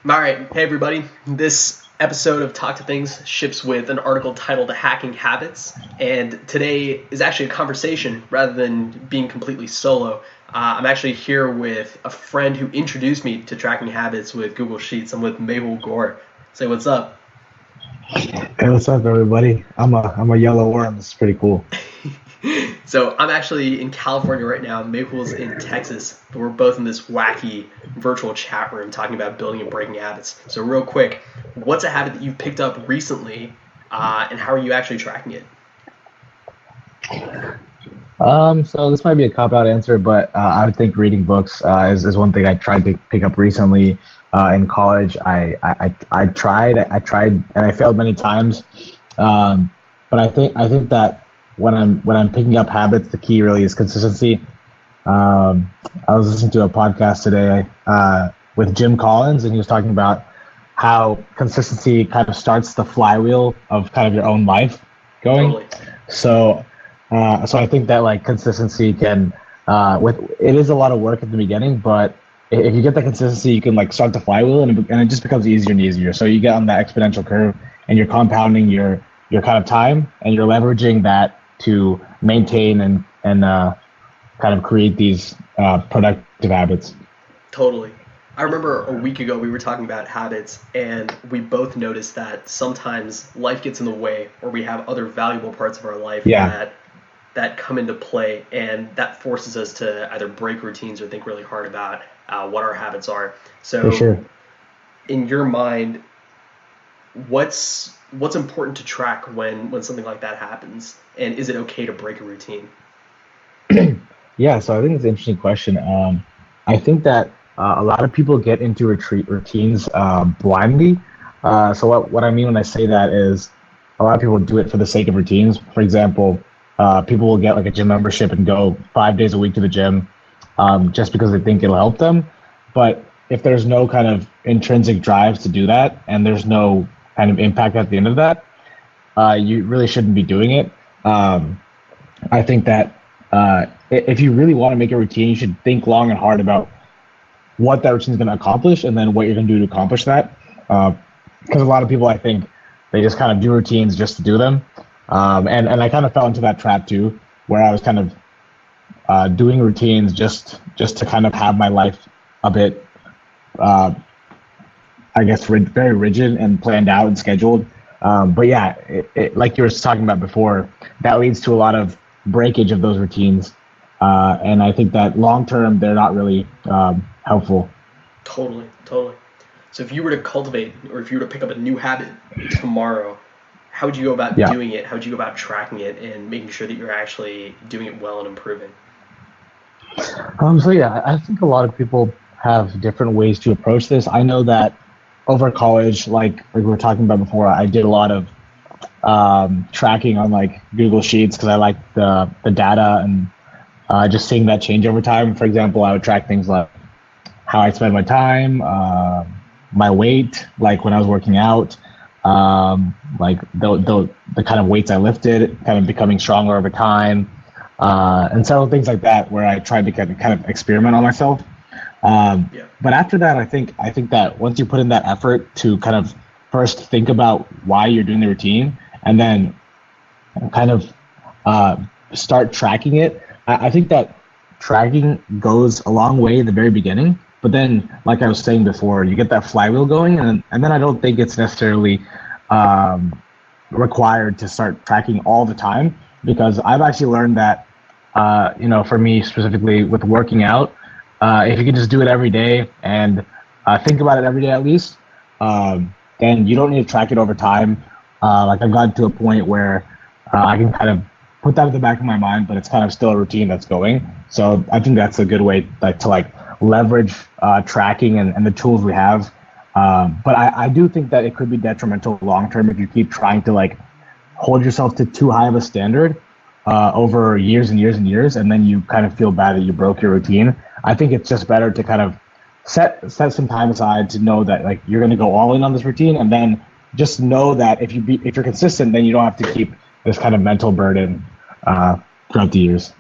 All right, hey everybody. This episode of Talk to Things ships with an article titled Hacking Habits, and today is actually a conversation rather than being completely solo. I'm actually here with a friend who introduced me to tracking habits with Google Sheets. I'm with Mehul Gore. Say what's up. Hey, what's up, everybody? I'm a yellow worm. It's pretty cool. So I'm actually in California right now. Mehul's in Texas, but we're both in this wacky virtual chat room talking about building and breaking habits. So real quick, what's a habit that you've picked up recently, and how are you actually tracking it? So this might be a cop-out answer, but I would think reading books is one thing I tried to pick up recently. In college, I tried, and I failed many times. But I think that when I'm picking up habits, the key really is consistency. I was listening to a podcast today with Jim Collins, and he was talking about how consistency kind of starts the flywheel of kind of your own life going. Totally. So I think that like consistency can with it is a lot of work at the beginning, but if you get the consistency, you can like start the flywheel, and it just becomes easier and easier. So you get on that exponential curve, and you're compounding your kind of time, and you're leveraging that to maintain and kind of create these productive habits. Totally. I remember a week ago we were talking about habits, and we both noticed that sometimes life gets in the way, or we have other valuable parts of our life that come into play, and that forces us to either break routines or think really hard about what our habits are. So, For sure. in your mind, what's important to track when something like that happens, and is it okay to break a routine? Yeah, so I think it's an interesting question. I think that a lot of people get into retreat routines blindly. So what I mean when I say that is a lot of people do it for the sake of routines. For example, people will get like a gym membership and go 5 days a week to the gym just because they think it'll help them. But if there's no kind of intrinsic drives to do that, and there's no kind of impact at the end of that, you really shouldn't be doing it. I think that if you really want to make a routine, you should think long and hard about what that routine is going to accomplish, and then what you're going to do to accomplish that. Because a lot of people, I think, they just kind of do routines just to do them. And I kind of fell into that trap too, where I was kind of doing routines just to kind of have my life a bit, I guess, very rigid and planned out and scheduled. But yeah, like you were talking about before, that leads to a lot of breakage of those routines. And I think that long term, they're not really helpful. Totally. So if you were to cultivate, or if you were to pick up a new habit tomorrow, how would you go about doing it? How would you go about tracking it and making sure that you're actually doing it well and improving? So yeah, I think a lot of people have different ways to approach this. I know that over college, like we were talking about before, I did a lot of tracking on like Google Sheets because I like the data and just seeing that change over time. For example, I would track things like how I spend my time, my weight, like when I was working out, like the kind of weights I lifted, kind of becoming stronger over time, and several things like that, where I tried to kind of experiment on myself. But after that, I think that once you put in that effort to kind of first think about why you're doing the routine, and then kind of start tracking it, I think that tracking goes a long way in the very beginning. But then, like I was saying before, you get that flywheel going, and then I don't think it's necessarily required to start tracking all the time, because I've actually learned that, for me specifically with working out, if you can just do it every day and think about it every day at least, then you don't need to track it over time. Like I've gotten to a point where I can kind of put that at the back of my mind, but it's kind of still a routine that's going. So I think that's a good way to leverage tracking and the tools we have. But I do think that it could be detrimental long term if you keep trying to hold yourself to too high of a standard over years and years and years, and then you kind of feel bad that you broke your routine. I think it's just better to kind of set some time aside to know that you're going to go all in on this routine, and then just know that if you're consistent, then you don't have to keep this kind of mental burden throughout the years.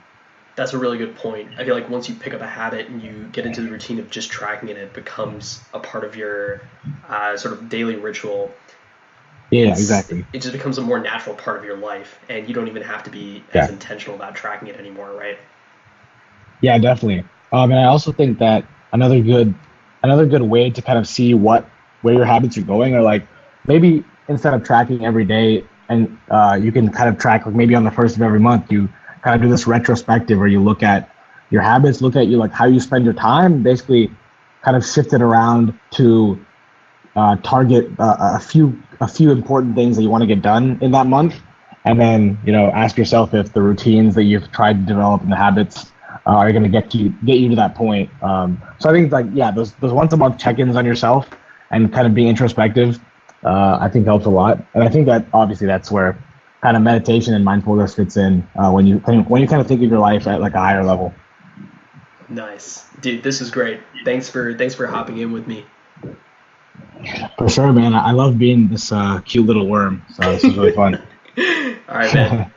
That's a really good point. I feel like once you pick up a habit and you get into the routine of just tracking it, it becomes a part of your sort of daily ritual. Yeah, exactly. It just becomes a more natural part of your life, and you don't even have to be as intentional about tracking it anymore, right? Yeah, definitely. And I also think that another good way to kind of see where your habits are going, or like maybe instead of tracking every day, and you can kind of track like maybe on the first of every month, you kind of do this retrospective, where you look at your habits, look at you like how you spend your time, basically kind of shift it around to target a few important things that you want to get done in that month, and then ask yourself if the routines that you've tried to develop and the habits are going to get you to that point. So I think like yeah, those once a month check-ins on yourself and kind of being introspective, I think helps a lot. And I think that obviously that's where kind of meditation and mindfulness fits in when you kind of think of your life at like a higher level. Nice, dude. This is great. Thanks for hopping in with me. For sure, man. I love being this cute little worm. So this was really fun. All right, man.